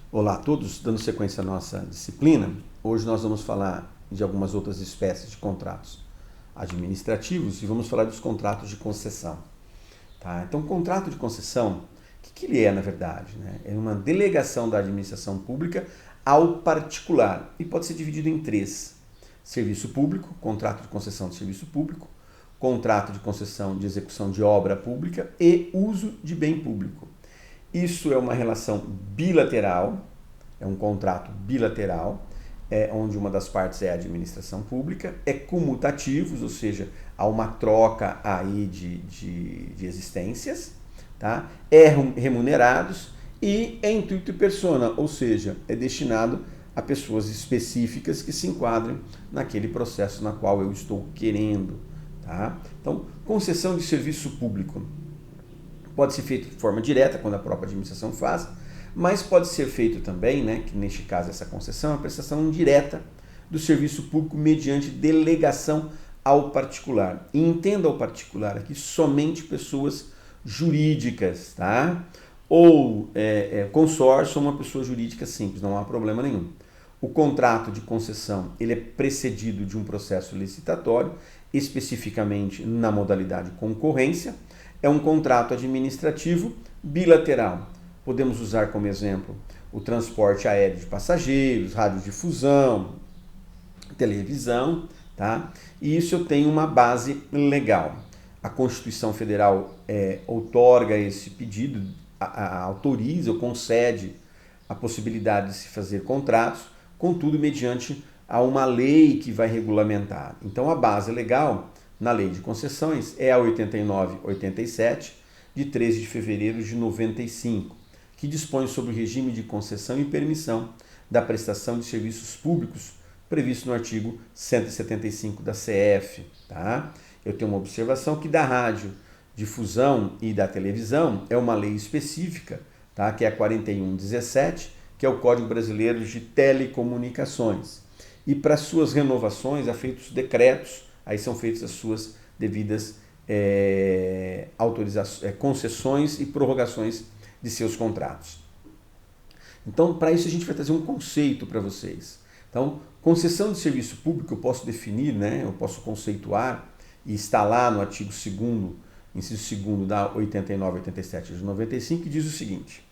Olá a todos, dando sequência à nossa disciplina, hoje nós vamos falar de algumas outras espécies de contratos administrativos e vamos falar dos contratos de concessão. Tá? Então, contrato de concessão, o que ele é na verdade? Né? É uma delegação da administração pública ao particular e pode ser dividido em três: serviço público, contrato de concessão de serviço público, contrato de concessão de execução de obra pública e uso de bem público. Isso é uma relação bilateral, é um contrato bilateral, onde uma das partes é a administração pública, é comutativos, ou seja, há uma troca aí de existências, tá? É remunerados e é intuito persona, ou seja, é destinado a pessoas específicas que se enquadrem naquele processo na qual eu estou querendo. Tá? Então, concessão de serviço público pode ser feito de forma direta, quando a própria administração faz, mas pode ser feito também, né, que neste caso essa concessão é a prestação indireta do serviço público mediante delegação ao particular. E entenda ao particular aqui somente pessoas jurídicas, tá? Ou consórcio ou uma pessoa jurídica simples, não há problema nenhum. O contrato de concessão ele é precedido de um processo licitatório, especificamente na modalidade concorrência. É um contrato administrativo bilateral. Podemos usar como exemplo o transporte aéreo de passageiros, radiodifusão, televisão, tá? E isso eu tenho uma base legal. A Constituição Federal outorga esse pedido, autoriza ou concede a possibilidade de se fazer contratos, contudo mediante a uma lei que vai regulamentar. Então a base legal na Lei de Concessões é a 89/87, de 13 de fevereiro de 95, que dispõe sobre o regime de concessão e permissão da prestação de serviços públicos, previsto no artigo 175 da CF. Tá? Eu tenho uma observação que da rádio, difusão e da televisão é uma lei específica, tá? Que é a 41/17, que é o Código Brasileiro de Telecomunicações. E para suas renovações, há feitos decretos, aí são feitas as suas devidas concessões e prorrogações de seus contratos. Então, para isso a gente vai trazer um conceito para vocês. Então, concessão de serviço público eu posso definir, né? Eu posso conceituar, e está lá no artigo 2º, inciso 2º da 89/87 de 95, que diz o seguinte: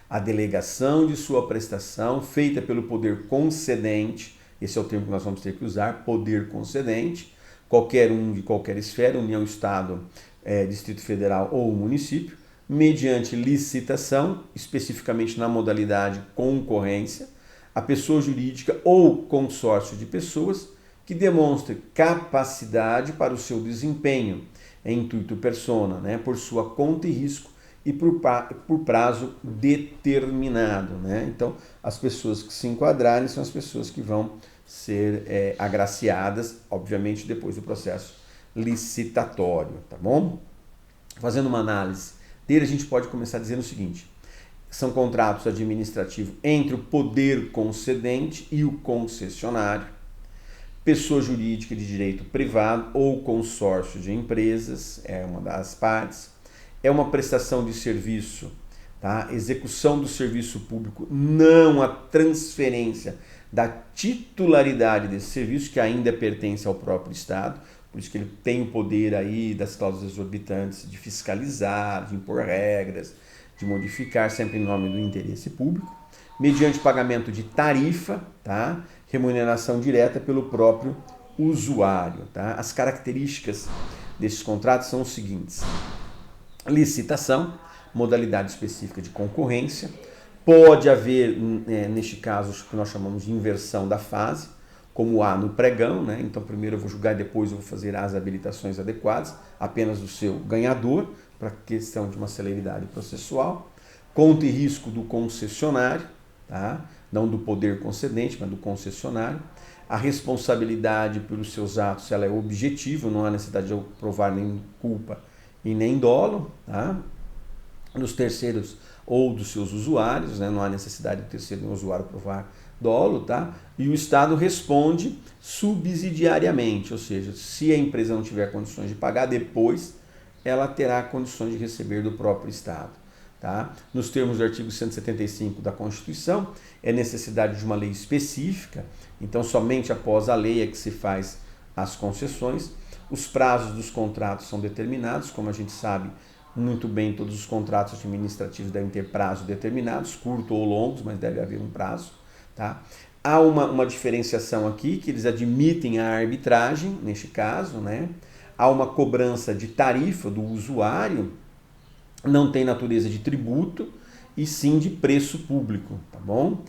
a delegação de sua prestação feita pelo poder concedente, esse é o termo que nós vamos ter que usar, poder concedente, qualquer um de qualquer esfera, União, Estado, Distrito Federal ou município, mediante licitação, especificamente na modalidade concorrência, a pessoa jurídica ou consórcio de pessoas que demonstre capacidade para o seu desempenho em intuito persona, né, por sua conta e risco e por prazo determinado. Né? Então, as pessoas que se enquadrarem são as pessoas que vão ser agraciadas, obviamente, depois do processo licitatório, tá bom? Fazendo uma análise dele, a gente pode começar dizendo o seguinte: são contratos administrativos entre o poder concedente e o concessionário, pessoa jurídica de direito privado ou consórcio de empresas, é uma das partes, é uma prestação de serviço, tá? Execução do serviço público, não a transferência da titularidade desse serviço, que ainda pertence ao próprio Estado, por isso que ele tem o poder aí das cláusulas exorbitantes de fiscalizar, de impor regras, de modificar, sempre em nome do interesse público, mediante pagamento de tarifa, tá? Remuneração direta pelo próprio usuário. Tá? As características desses contratos são os seguintes: licitação, modalidade específica de concorrência, pode haver, neste caso, o que nós chamamos de inversão da fase, como há no pregão, né? Então primeiro eu vou julgar, depois eu vou fazer as habilitações adequadas, apenas do seu ganhador, para questão de uma celeridade processual, conta e risco do concessionário, tá? Não do poder concedente, mas do concessionário, a responsabilidade pelos seus atos ela é objetiva, não há necessidade de eu provar nem culpa e nem dolo, tá? Dos terceiros ou dos seus usuários, né? Não há necessidade do terceiro nem usuário provar dolo, tá? E o Estado responde subsidiariamente, ou seja, se a empresa não tiver condições de pagar, depois ela terá condições de receber do próprio Estado. tá? Nos termos do artigo 175 da Constituição, é necessidade de uma lei específica, então somente após a lei é que se faz as concessões. Os prazos dos contratos são determinados, como a gente sabe muito bem, todos os contratos administrativos devem ter prazos determinados, curtos ou longos, mas deve haver um prazo, tá? Há uma diferenciação aqui, que eles admitem a arbitragem, neste caso, né? Há uma cobrança de tarifa do usuário, não tem natureza de tributo, e sim de preço público, tá bom?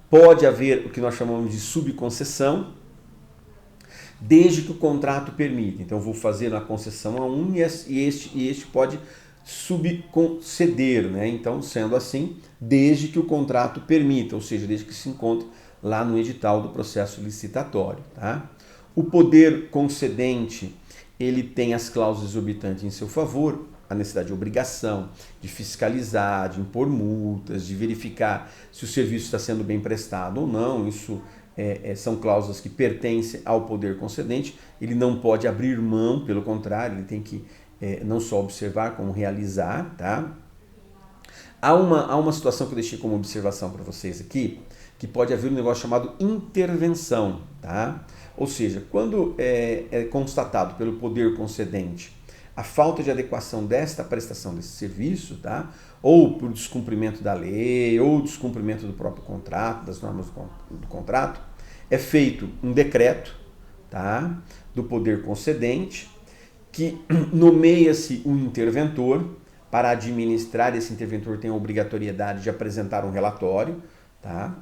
Pode haver o que nós chamamos de subconcessão, desde que o contrato permita. Então, eu vou fazer uma concessão a um e este pode subconceder, né? Então, sendo assim, desde que o contrato permita, ou seja, desde que se encontre lá no edital do processo licitatório, tá? O poder concedente, ele tem as cláusulas exorbitantes em seu favor, a necessidade de obrigação, de fiscalizar, de impor multas, de verificar se o serviço está sendo bem prestado ou não. Isso são cláusulas que pertencem ao poder concedente. Ele não pode abrir mão, pelo contrário, ele tem que não só observar, como realizar, tá? Há uma situação que eu deixei como observação para vocês aqui, que pode haver um negócio chamado intervenção, tá? Ou seja, quando é constatado pelo poder concedente a falta de adequação desta prestação desse serviço, tá? Ou por descumprimento da lei, ou descumprimento do próprio contrato, das normas do contrato, é feito um decreto, tá? Do poder concedente, que nomeia-se um interventor. Para administrar, esse interventor tem a obrigatoriedade de apresentar um relatório, tá?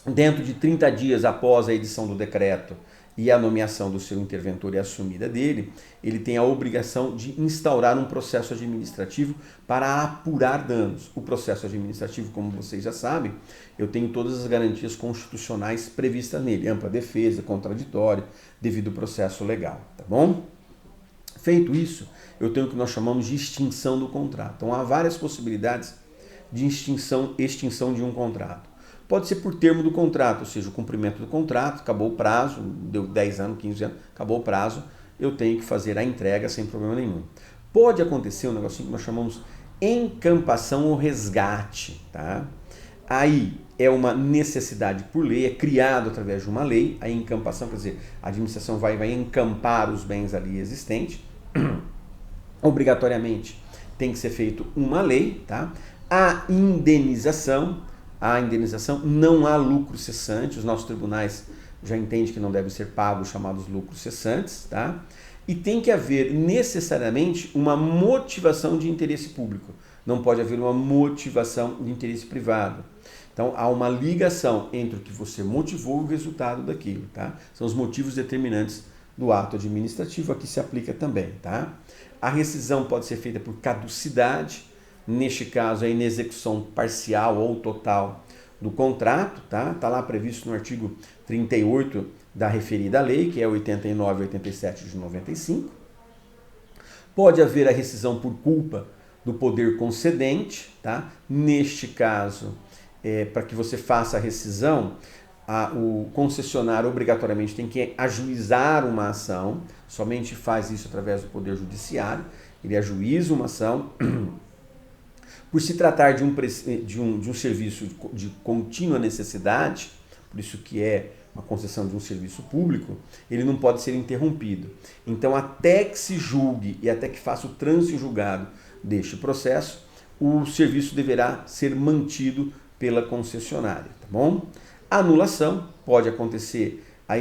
Dentro de 30 dias após a edição do decreto e a nomeação do seu interventor e a assumida dele, ele tem a obrigação de instaurar um processo administrativo para apurar danos. O processo administrativo, como vocês já sabem, eu tenho todas as garantias constitucionais previstas nele, ampla defesa, contraditório, devido ao processo legal, tá bom? Feito isso, eu tenho o que nós chamamos de extinção do contrato. Então, há várias possibilidades de extinção de um contrato. Pode ser por termo do contrato, ou seja, o cumprimento do contrato, acabou o prazo, deu 10 anos, 15 anos, acabou o prazo, eu tenho que fazer a entrega sem problema nenhum. Pode acontecer um negocinho que nós chamamos encampação ou resgate, tá? Aí é uma necessidade por lei, é criado através de uma lei, a encampação, quer dizer, a administração vai encampar os bens ali existentes, obrigatoriamente tem que ser feito uma lei, tá? A indenização não há lucro cessante, os nossos tribunais já entendem que não devem ser pagos chamados lucros cessantes, tá? E tem que haver necessariamente uma motivação de interesse público, não pode haver uma motivação de interesse privado. Então, há uma ligação entre o que você motivou e o resultado daquilo, tá? São os motivos determinantes do ato administrativo, aqui se aplica também, tá? A rescisão pode ser feita por caducidade, neste caso a inexecução parcial ou total do contrato, tá? Tá lá previsto no artigo 38 da referida lei, que é 89 e 87 de 95. Pode haver a rescisão por culpa do poder concedente, tá? Neste caso, para que você faça a rescisão, o concessionário obrigatoriamente tem que ajuizar uma ação, somente faz isso através do Poder Judiciário, ele ajuiza uma ação. Por se tratar de um serviço de contínua necessidade, por isso que é uma concessão de um serviço público, ele não pode ser interrompido. Então, até que se julgue e até que faça o trânsito julgado deste processo, o serviço deverá ser mantido pela concessionária, tá bom? A anulação pode acontecer a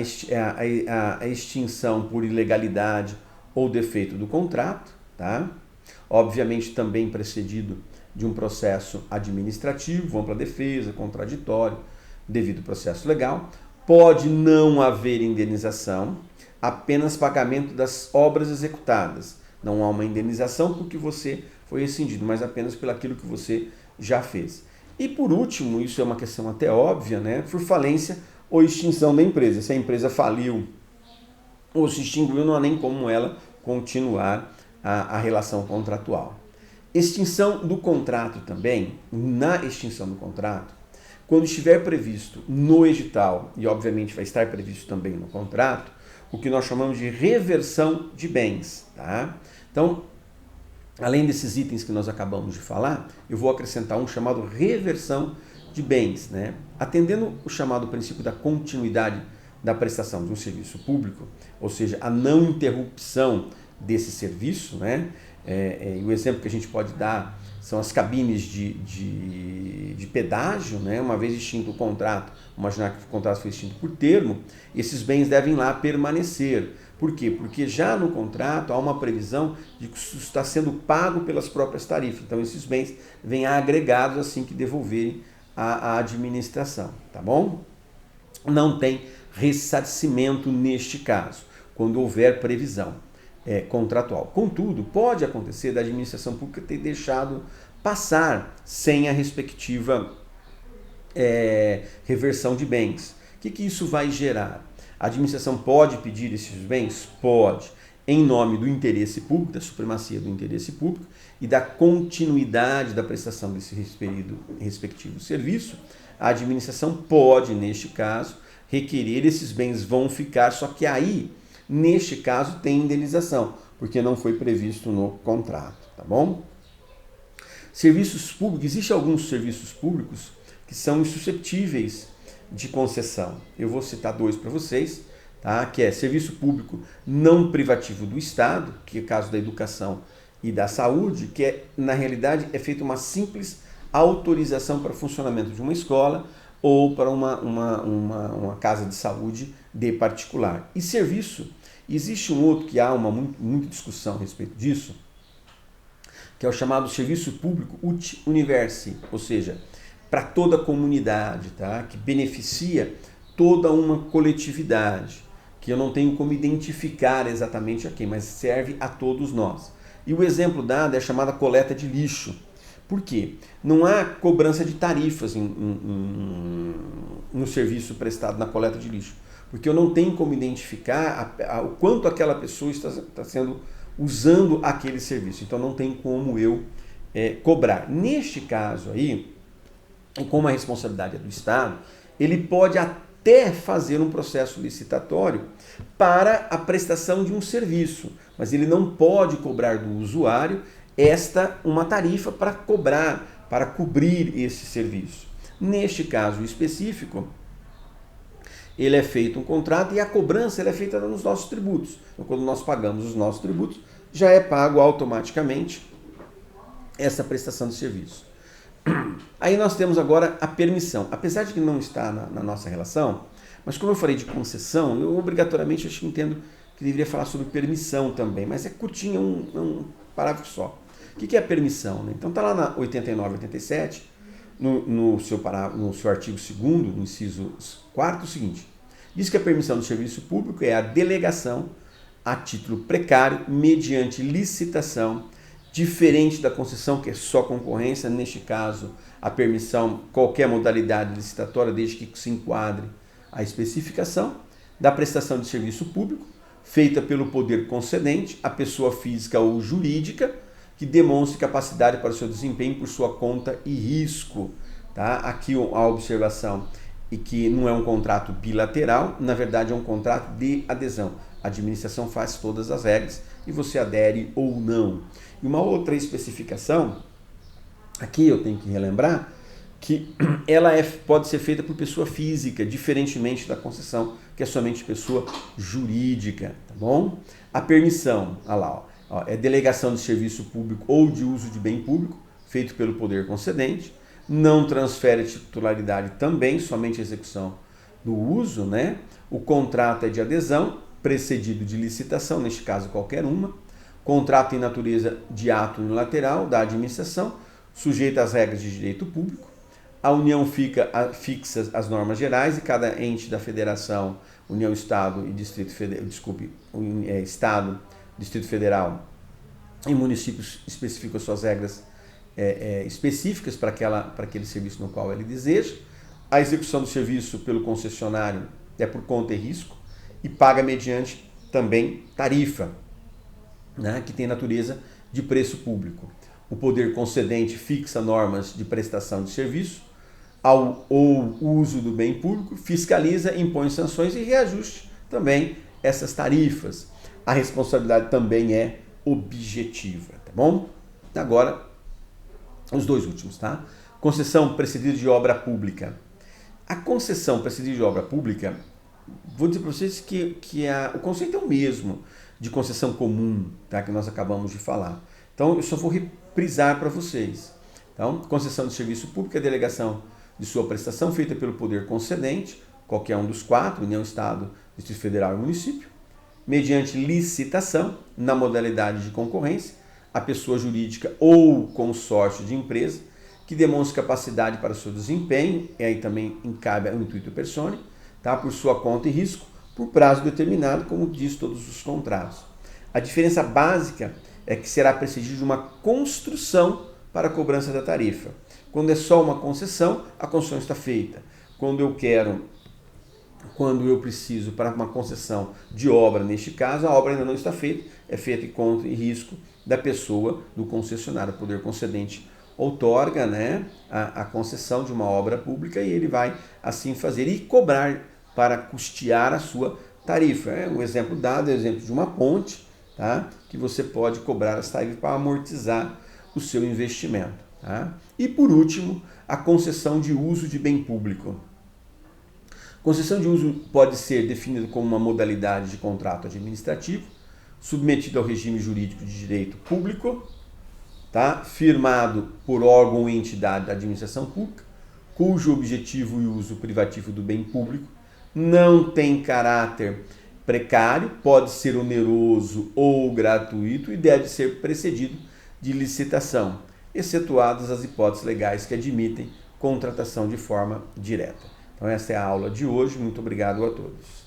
extinção por ilegalidade ou defeito do contrato, tá? Obviamente também precedido de um processo administrativo, ampla defesa, contraditório, devido ao processo legal. Pode não haver indenização, apenas pagamento das obras executadas. Não há uma indenização porque você foi rescindido, mas apenas pelo aquilo que você já fez. E por último, isso é uma questão até óbvia, né? Por falência ou extinção da empresa. Se a empresa faliu ou se extinguiu, não há nem como ela continuar a relação contratual. Extinção do contrato também, na extinção do contrato, quando estiver previsto no edital, e obviamente vai estar previsto também no contrato, o que nós chamamos de reversão de bens, tá? Então, além desses itens que nós acabamos de falar, eu vou acrescentar um chamado reversão de bens, né? Atendendo o chamado princípio da continuidade da prestação de um serviço público, ou seja, a não interrupção desse serviço, né? E o exemplo que a gente pode dar são as cabines de pedágio, né? Uma vez extinto o contrato, imaginar que o contrato foi extinto por termo, esses bens devem lá permanecer. Por quê? Porque já no contrato há uma previsão de que isso está sendo pago pelas próprias tarifas. Então esses bens vêm agregados assim que devolverem à administração, tá bom? Não tem ressarcimento neste caso, quando houver previsão contratual. Contudo, pode acontecer da administração pública ter deixado passar sem a respectiva reversão de bens. O que isso vai gerar? A administração pode pedir esses bens? Pode, em nome do interesse público, da supremacia do interesse público e da continuidade da prestação desse respectivo serviço. A administração pode, neste caso, requerer, esses bens vão ficar, só que aí, neste caso, tem indenização, porque não foi previsto no contrato, tá bom? Serviços públicos, existem alguns serviços públicos que são insuscetíveis de concessão. Eu vou citar dois para vocês, tá? Que é serviço público não privativo do Estado, que é o caso da educação e da saúde, que na realidade é feita uma simples autorização para funcionamento de uma escola ou para uma casa de saúde de particular. E serviço, existe um outro que há muita discussão a respeito disso, que é o chamado serviço público ut universi, ou seja, para toda a comunidade, tá? Que beneficia toda uma coletividade, que eu não tenho como identificar exatamente a quem, mas serve a todos nós. E o exemplo dado é a chamada coleta de lixo. Por quê? Não há cobrança de tarifas no serviço prestado na coleta de lixo, porque eu não tenho como identificar o quanto aquela pessoa está sendo usando aquele serviço, então não tem como eu cobrar. Neste caso aí, como a responsabilidade é do Estado, ele pode até fazer um processo licitatório para a prestação de um serviço, mas ele não pode cobrar do usuário uma tarifa para cobrar, para cobrir esse serviço. Neste caso específico, ele é feito um contrato e a cobrança é feita nos nossos tributos. Então, quando nós pagamos os nossos tributos, já é pago automaticamente essa prestação de serviço. Aí nós temos agora a permissão. Apesar de que não está na nossa relação, mas como eu falei de concessão, eu obrigatoriamente entendo que deveria falar sobre permissão também, mas é curtinho, um parágrafo só. O que é a permissão, né? Então está lá na 89, 87, no seu artigo 2º, no inciso 4º, o seguinte: diz que a permissão do serviço público é a delegação a título precário mediante licitação, diferente da concessão, que é só concorrência. Neste caso, a permissão, qualquer modalidade licitatória, desde que se enquadre a especificação da prestação de serviço público, feita pelo poder concedente, a pessoa física ou jurídica, que demonstre capacidade para o seu desempenho por sua conta e risco. Tá? Aqui a observação é que não é um contrato bilateral, na verdade é um contrato de adesão. A administração faz todas as regras e você adere ou não. E uma outra especificação, aqui eu tenho que relembrar, que ela pode ser feita por pessoa física, diferentemente da concessão, que é somente pessoa jurídica, tá bom? A permissão, olha lá, é delegação de serviço público ou de uso de bem público, feito pelo poder concedente, não transfere titularidade também, somente a execução do uso, né? O contrato é de adesão, precedido de licitação, neste caso qualquer uma, contrato em natureza de ato unilateral da administração, sujeito às regras de direito público. A União fixa as normas gerais e cada ente da Federação, União, Estado e Distrito Federal, Estado, Distrito Federal e municípios especificam suas regras específicas para aquele serviço no qual ele deseja. A execução do serviço pelo concessionário é por conta e risco e paga mediante também tarifa, né, que tem natureza de preço público. O poder concedente fixa normas de prestação de serviço ou uso do bem público, fiscaliza, impõe sanções e reajuste também essas tarifas. A responsabilidade também é objetiva, tá bom? Agora, os dois últimos, tá? Concessão precedida de obra pública. A concessão precedida de obra pública, vou dizer para vocês que o conceito é o mesmo de concessão comum, tá? Que nós acabamos de falar. Então, eu só vou reprisar para vocês. Então, concessão de serviço público é a delegação de sua prestação feita pelo poder concedente, qualquer um dos quatro, União, Estado, Distrito Federal e Município, mediante licitação, na modalidade de concorrência, a pessoa jurídica ou consórcio de empresa que demonstre capacidade para o seu desempenho, e aí também encabe o intuito persone, tá? Por sua conta e risco, por prazo determinado, como diz todos os contratos. A diferença básica é que será precedido de uma construção para a cobrança da tarifa. Quando é só uma concessão, a concessão está feita. Quando eu preciso para uma concessão de obra, neste caso, a obra ainda não está feita, é feita em conta e risco da pessoa, do concessionário. O poder concedente outorga, né, a concessão de uma obra pública e ele vai assim fazer e cobrar para custear a sua tarifa. Um exemplo dado é o exemplo de uma ponte, tá, que você pode cobrar as tarifas para amortizar o seu investimento. Tá? E por último, a concessão de uso de bem público. Concessão de uso pode ser definida como uma modalidade de contrato administrativo, submetido ao regime jurídico de direito público, tá? Firmado por órgão ou entidade da administração pública, cujo objetivo e uso privativo do bem público não tem caráter precário, pode ser oneroso ou gratuito e deve ser precedido de licitação, excetuadas as hipóteses legais que admitem contratação de forma direta. Então essa é a aula de hoje. Muito obrigado a todos.